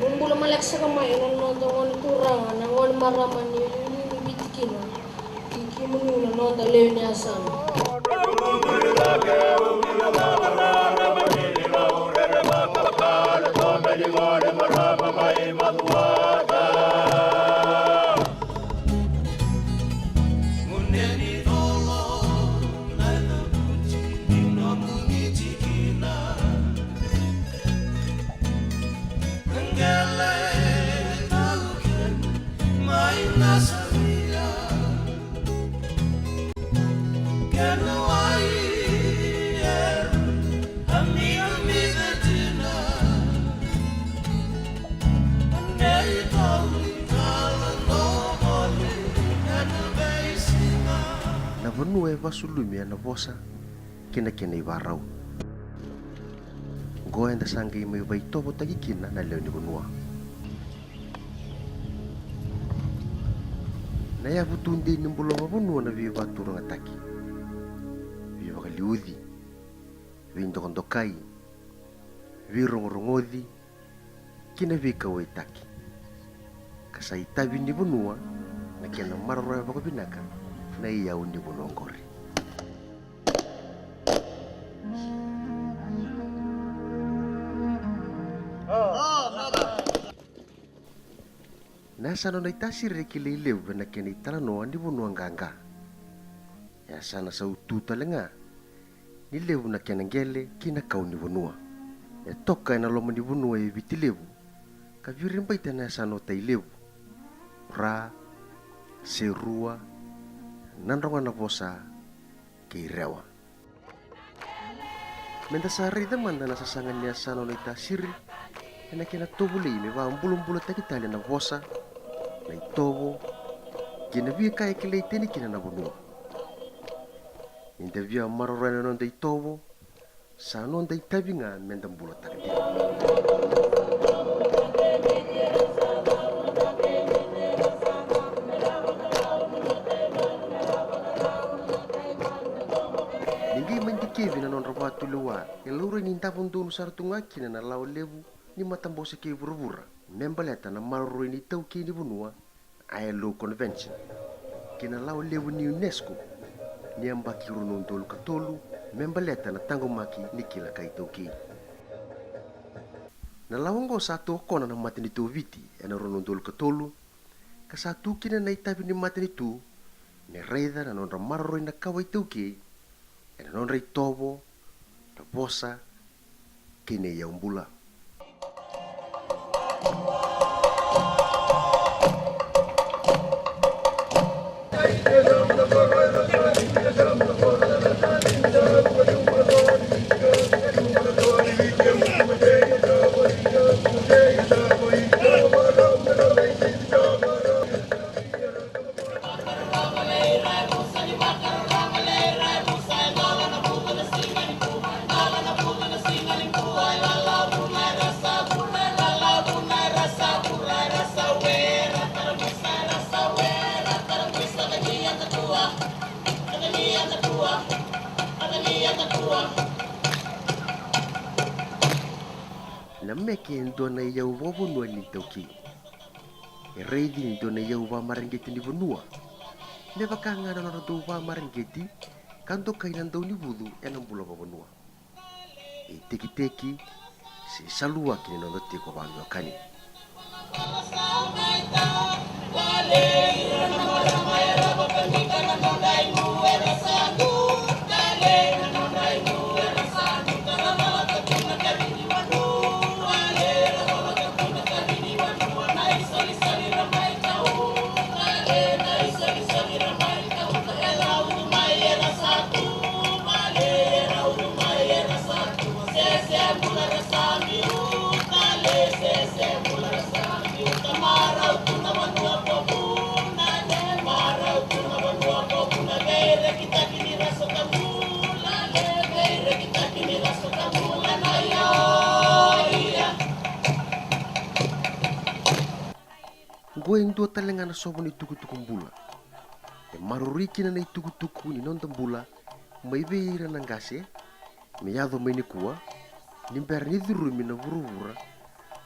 Bumbula malaksa kamay, nonton kurangan, nangon maraman ni bitikina. Iki menuna nonton lew ni asan. Vanua e vasulumi ana vosa kina kina ivarau. Goa enda sanga i mai vaitovo tagi kina na leo ni vanua. Na ia vutundi ni mbulova vanua na vi vaturanga taki. Vi vakaliudhi, vi ndokondokai, vi rongorongodhi, kina vi kawai taki. Kasai tabi ni vanua na kina maroroya vakabinaka. Na iya undi bunongkori. Nasa no naitasi rekile ileu na kena italano andi bunuang ganga. Ya sana sa ututa lenga. Ni levu na kena ngele kina kau ni bunua. Ya toka na loma ni bunua e vitilevu. Ka virimba itana sana ta ilevu. Ra serua nandronga na vosa ke rewa. Menda sari da manda na sasangan niya sa no ita siri na kina tobuli me va ambulum-bula ta kitali na vosa na itobo kina via kai kile teni kina na bunua. Inda via marorana non da itobo sa non da itabinga menda mbula ta kitali. Kevin non ravatu luar. Yang laura ni tafun dunu sartunga kina na lau levu ni matambose ke vurvura. Membaleta na maruru ni tau ke ni bunua ILO convention. Kina lau levu ni UNESCO ni ambaki runun dolu katolu membaleta na tangomaki ni kila kai tau ke. Na lawango satu kona na mati ni tu viti na runun dolu katolu ka satu kina na itabi ni mati ni tu ni reida na non maruru na kawai tau ke. E non ritovo, la vosa, che ne ia umbula. Na meke ndona ia uvovo no ni tauki. E reidi ni ndona ia uva marangeti ni vanua. Ne vakanga na do uva marangeti kanto kainan do ni vudu e na mbula vanua. E teki se salua kini no te ko valu akani. Gue ndo talenga na sobo ni tuku-tuku mbula. E maruriki na tuku-tuku ni non tambula, mai veira nangase, miadho mai ni kua ni ber ni dhurumi na vuruvura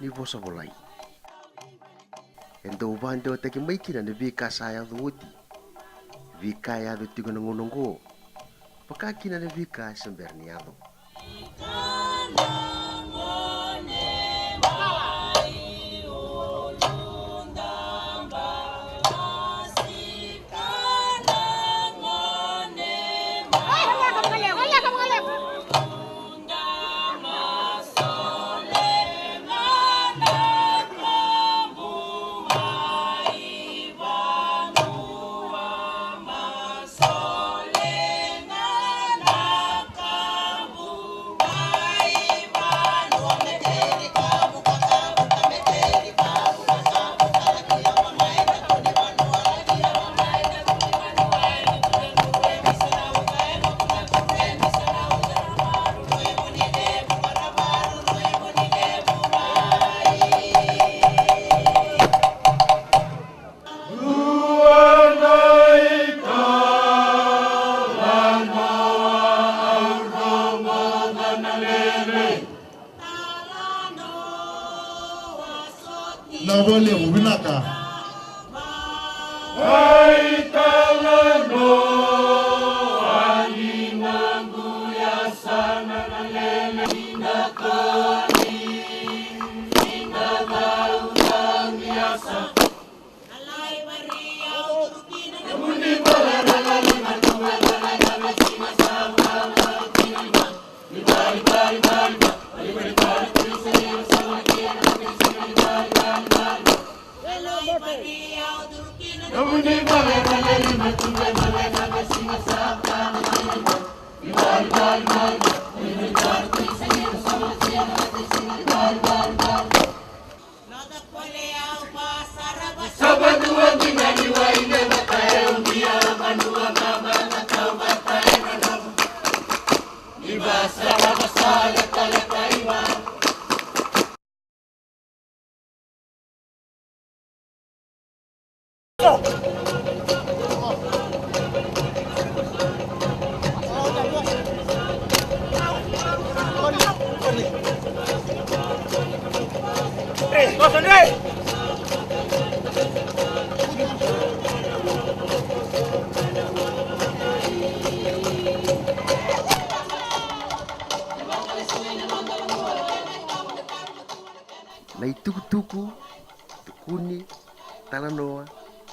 ni vosa volai endo vande o teki mai kina ni vika sa ya dhuoti vika ya dhu tigo na ngonongo paka kina ni vika sember ni adho Navole ubinaka. Hai talano alinangu ya sana na lele inakoni inagaudang yasa alai maria uturukina namuni baralala matuwala na sima sama kina ni bari bari bari bari bari bari krisani sama kina krisani bari bari bari alai maria uturukina namuni baralala matuwala na sima sama ni bari bari bari bari bari krisani sama kina krisani bari bari bari Sabadua ginani wa ine bakaya umbia manua mama na kau bakaya nanam Ibasa basala kala kaiwa na itukutuku tukuni talanoa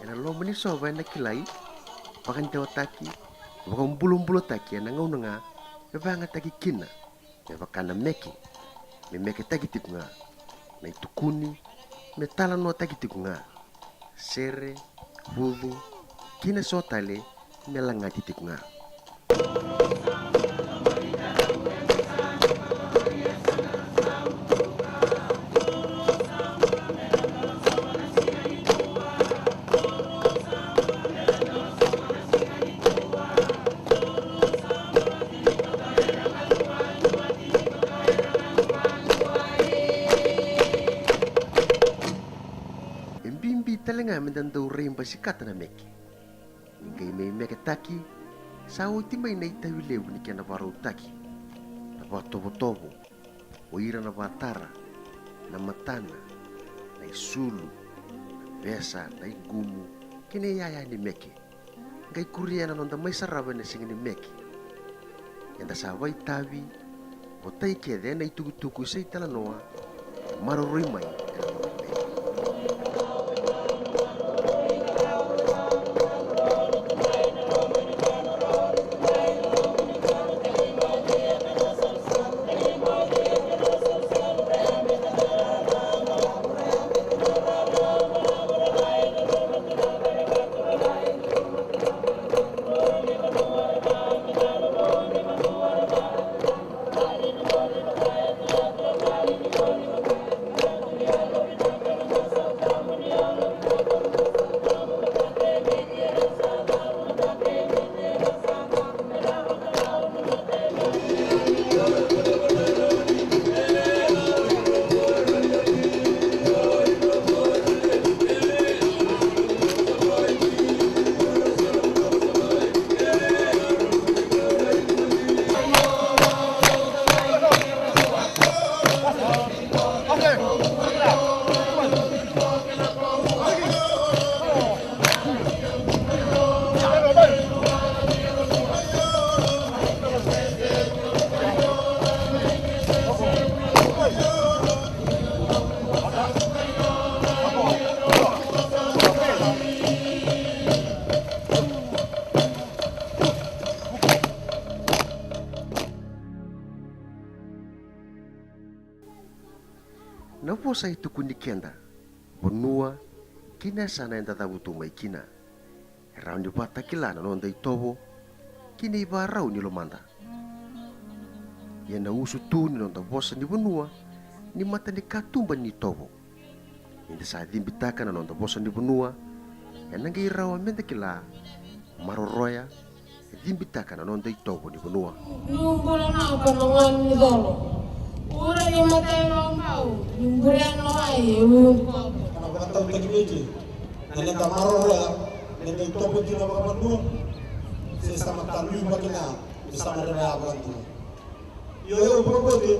ena lomba ni sova na kilai pakante otaki bulo taki na ngaunanga evanga taki kina evakana meki me meki taki tikunga na itukuni me talanoa taki tikunga sere vuvu kina sotale me langati tikunga talenga mendando remba sikata na meki ningai me meki taki sao timai na itawi leu ni kena varau taki na vatovo oira na vatara na matana na isulu na besa na igumu kene yaya ni meki ngai kuriana nonda mai sarava na singi ni meki yanda savai tavi otai kede na itukutuku sei talanoa maroroi mai na vosa itokony kenda vonua kina sana enda davutu mai kina rao ni vata kilana no nda itovo kina ivarau ni lomanda iana usu tu ni no nda vosa ni vonua ni mata ni katumba ni itovo inda sa dhimbitaka na no nda vosa ni vonua iana ngai rao amenda kila maroroya dhimbitaka na no nda itovo ni vonua Lumbura na panangan ni dolo. Ura ni matay na mau. Lumbura na ay uyumpo. Nakakataw tagimiti. Nalenda maroroya, nalenda itopo di na makapandu. Sa makaluy makina, sa maroroya abandu. Yo propose,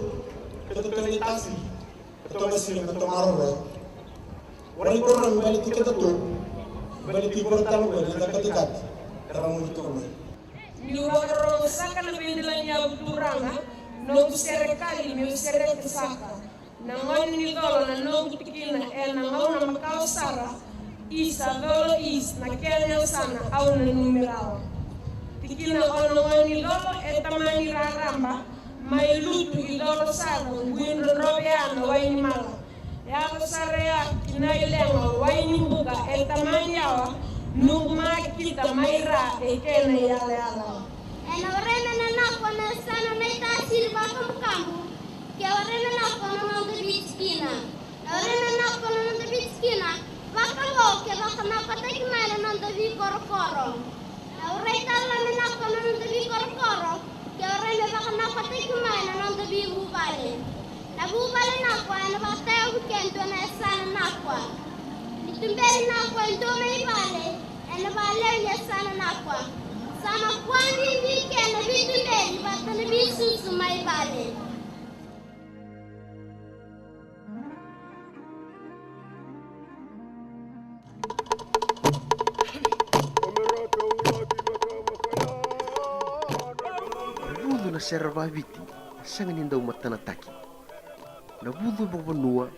ito talitasi. Ito masih ito maroroya. Wari ko na balik kita to. Balik ko na talo ko na katikat. Karamo ito ko. Niwagro saka na bindilan niya uturanga, nung serikali may serikali saka. Nangon ni dolo na nung tikina nangon na makausara, isa dolo is na kanya sana au na numerawa. Tikina nangon ni dolo tamani raramba, may lutu idolo sana, windro robeano way ni mala. Yako sarea kinailengo way ni buga tamani yawa, nung makita mayra kena yala. Orena na nako na sana na itasir bakam kamu. Kaya orena nako na mga bitskina. Orena nako na mga bitskina. Baka mo kaya baka napatay kumala ng dabi koro-koro. Orena na nako na ng dabi koro-koro. Kaya orena baka napatay kumala ng dabi bubale. Nabubale nako na batay ang kento na sana nako. Itumberi nako ito may bale. Na bale niya sana nako. Sama kwani wike na vitu mbeli bata na bisusu mai bale. Navudu na serva viti sanga ninda umatanataki navudu bavonua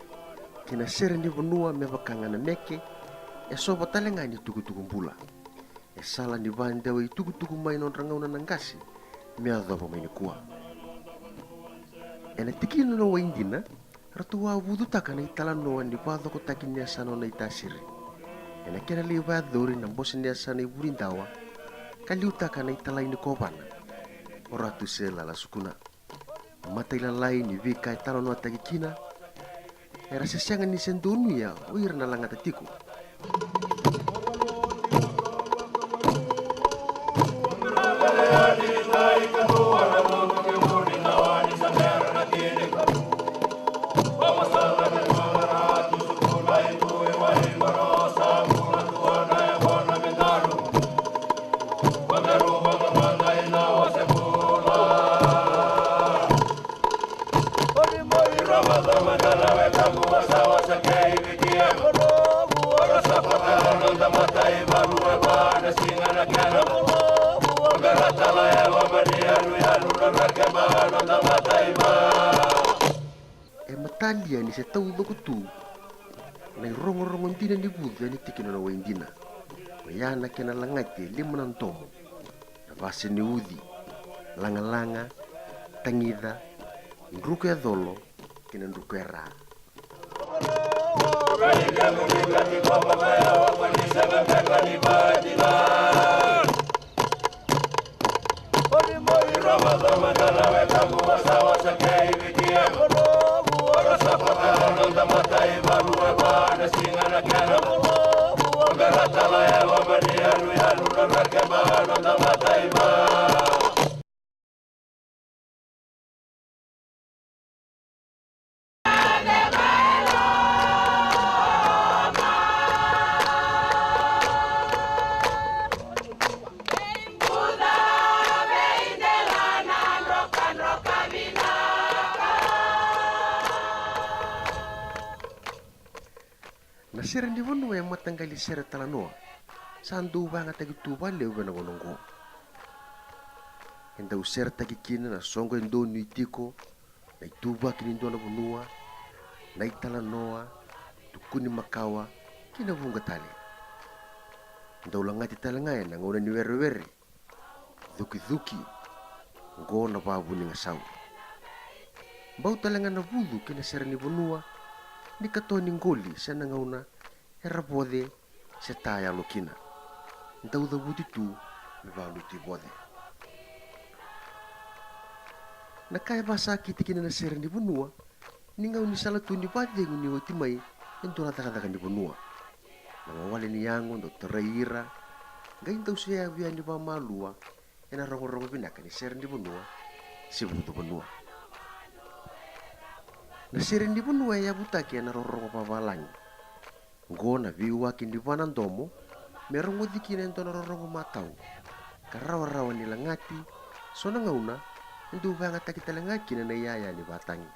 kina sera ni vonua me vakangana meke soba talenga ni tugu-tugu mbula sala ni vanda wa tugu-tugu mai non rangauna nangasi me adova mai ni kua ena tikino no waindina ratua vudu takana itala no ni vado ko takinya sano na itasiri ena kena li vadori na bosnia sana iburindawa kaliu takana itala ini kobana oratu sela la sukuna mata ila lai ni vika itala no takikina era sesianga ni sendonu ya uir na langata tiku matalia ni se tau lokutu na rongo-rongo ndina ni vudu ni tikino na waindina mayana kena langate limanan tomo na vase ni udi langa-langa tangida nruku ya dolo kena nruku ya ra na sera ni vonu yang matanggali sera talanoa sandu banga tagi tuba leu bana gonongo enda usera tagi kina na songo endo ni tiko na tuba kini ndo na vonua na talanoa tukuni makawa kina vunga tali ndo langati talangaya na ngona ni were duki ngona babu ni ngasau bau talanga na vudu kina sera ni vonua ni katoni ngoli sa nangauna era bode se taya lokina ndau da buti tu me valu ti bode na kai basa kitikina na ser ni bunua ni ngau ni sala tu ni bade ni oti mai entona taka ni bunua na wale ni yango ndo teraira ngai ndau se ya via ni ba malua ena rongo binaka ni ser ni bunua si butu bunua na ser ni bunua ya butaki ena rongo pavalang ngona viwa kindi wana ndomo merongo dikina entona rongo matau karawa ni langati sona ngauna ndu banga takita langaki na yaya ni batangi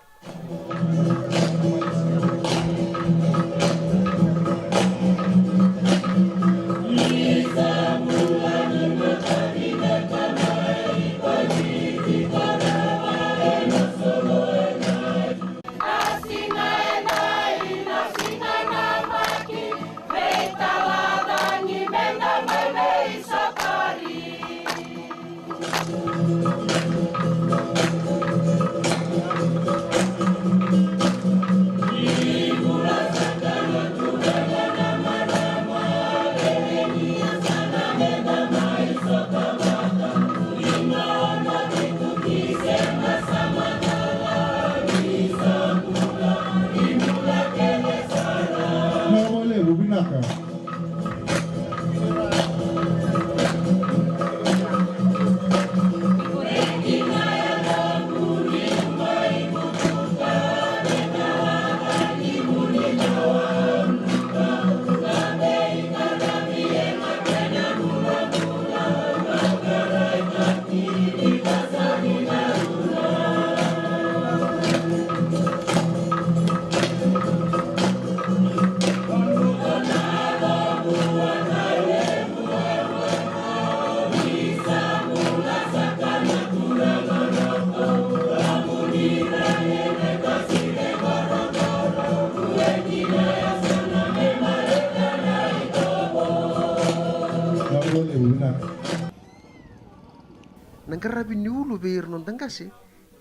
Nangkarabi ni ulu beir non tangkase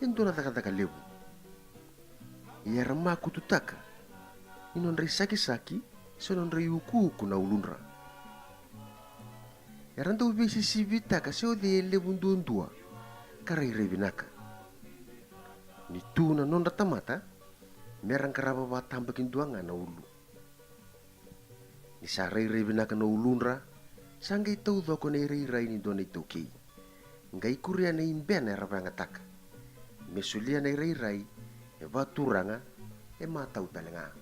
entona taka lebu yara maku tutaka inon ri saki sonon ri uku na ulunra yaran tu bisi sibita ka se ode lebu ndundua karai rebinaka ni tuna non tamata merang karaba ba tambakin duanga na ulu ni sarai rebinaka na ulunra sangai tau doko ne rai ni dona itoki ngai kuria na imbena rabanga taka mesulia na rai e baturanga e matau talenga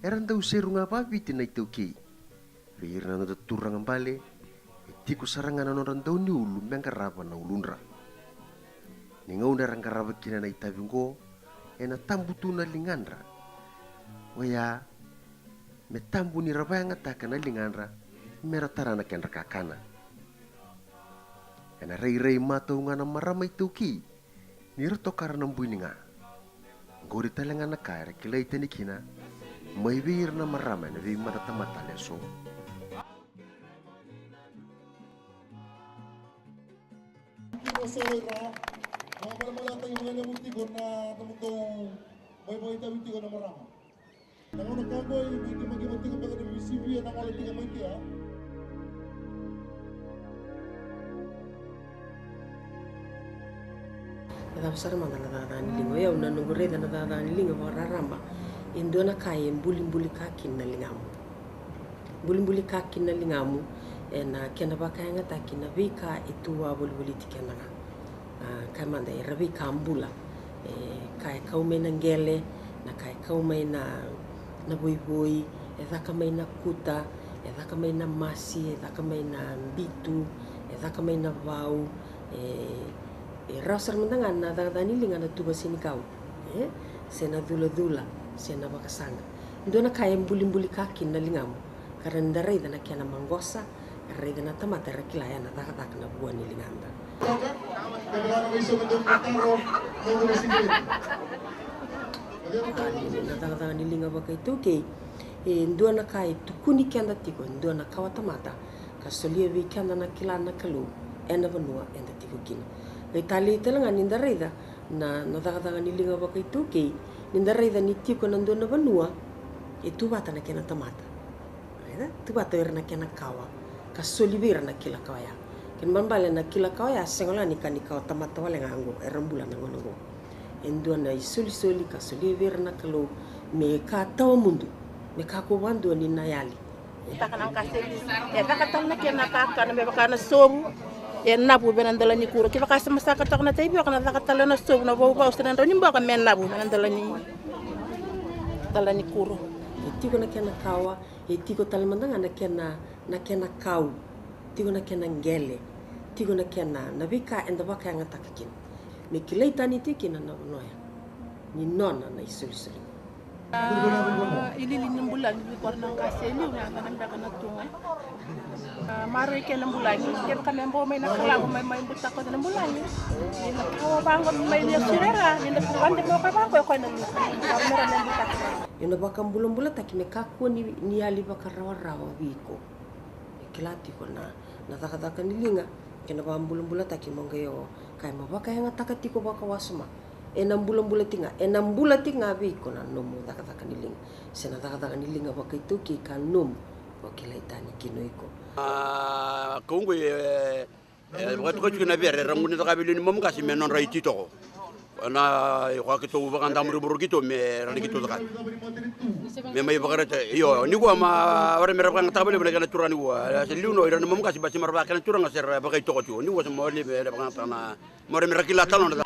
eran tau serunga babiti na itoki virna no turanga bale e tiku saranga na non tau ni ulu mengaraba na ulunra ninga una rangaraba kina na itabingo e na tambutu na lingandra waya me tambu ni rabanga taka na lingandra meratara na kendra kakana ena rei matau ngana maramai tuki nirto karana mbuininga ngori talenga na kare kilai tenikina mai bir na marama na vi mata tamata leso Sera mala tayo mga namunti ko na tamutong boy tawiti ko na marama nang una kaboy hindi magimunti ko pagka nabisibi na wala tiga may tiya Tapos man nadadaan lingo yaw na nungure na nadadaan lingo wararamba indo na kaya mbuli kakin na lingamu mbuli kakin na lingamu na kena bakaya ngata kina vika itua buli tikena nga kama nda rabi kambula kaya kaume na ngele na kaya kaume na boy edaka mai na kuta edaka mai na masi edaka mai na bitu edaka mai na vau rasar mendangan na dani linga na tuba sini kau sena dula sena bakasanga ndo na kaya mbuli kakin na lingamu karena ndarai dana kiana mangosa rai dana tamata rakilaya na tak na buah ni linganda na taka ni linga bakai tuke ndo na kaya tukuni kianda tiko ndo na kawatamata kasolia vi kianda na kilana kalu ena vanua enda tiko kina tali talanga nindarida na taka ni linga bakai tuke nindarai da ni tiko na ndona vanua e tu bata na kena tamata tu bata na kena kawa ka solivira na kila kawa ya ken bambale na kila kawa ya sengola ni kawa tamata wale ngango e rambula na ngono endua na soli ka solivira na kalo me ka tawa mundu me ka ko wandu ni na yali takanang kaseli e takatan na kena ka na me baka na sobu e nabu benandala ni kuro ki baka sama saka takna tay bi kana takatala na sobu na bo ba ustan ndo ni baka men nabu benandala ni kuro e tiko na kena kawa e tiko talamandanga na kena kau tiko na kena ngele tiko na kena na vika enda baka nga takakin me kilei tani tiki na noya ni nona na isoli ilili nimbulan bi ko nang kaseli na nang daga na tunga maro ke na bulan ke ka membo may nakala ko may buta ko na bulan ni nakawa bangon may sirera ni nakande mo ka ba ko na mera na buta ina baka mbula taki me kako ni ali baka rawa biko kilati ko na taka nilinga kena ba mbula taki mongeyo kai mabaka yang takati ko baka wasuma enam bulan tinga biko na nomu taka nilinga sena taka nilinga baka itu ki kanum wakila itani kinoiko kongo wakati ko kina bere ramuni taka bilini mom kasi menon raiti to na ko to ba ndam rubur gitu me rani gitu kan me may bakara yo ni ko ma wara mera kan tabale bele kana turani wa seliuno ira mom kasi basi marba kana turanga ser ba kay to ko ni wo mo le be ba kana mo mera kila talon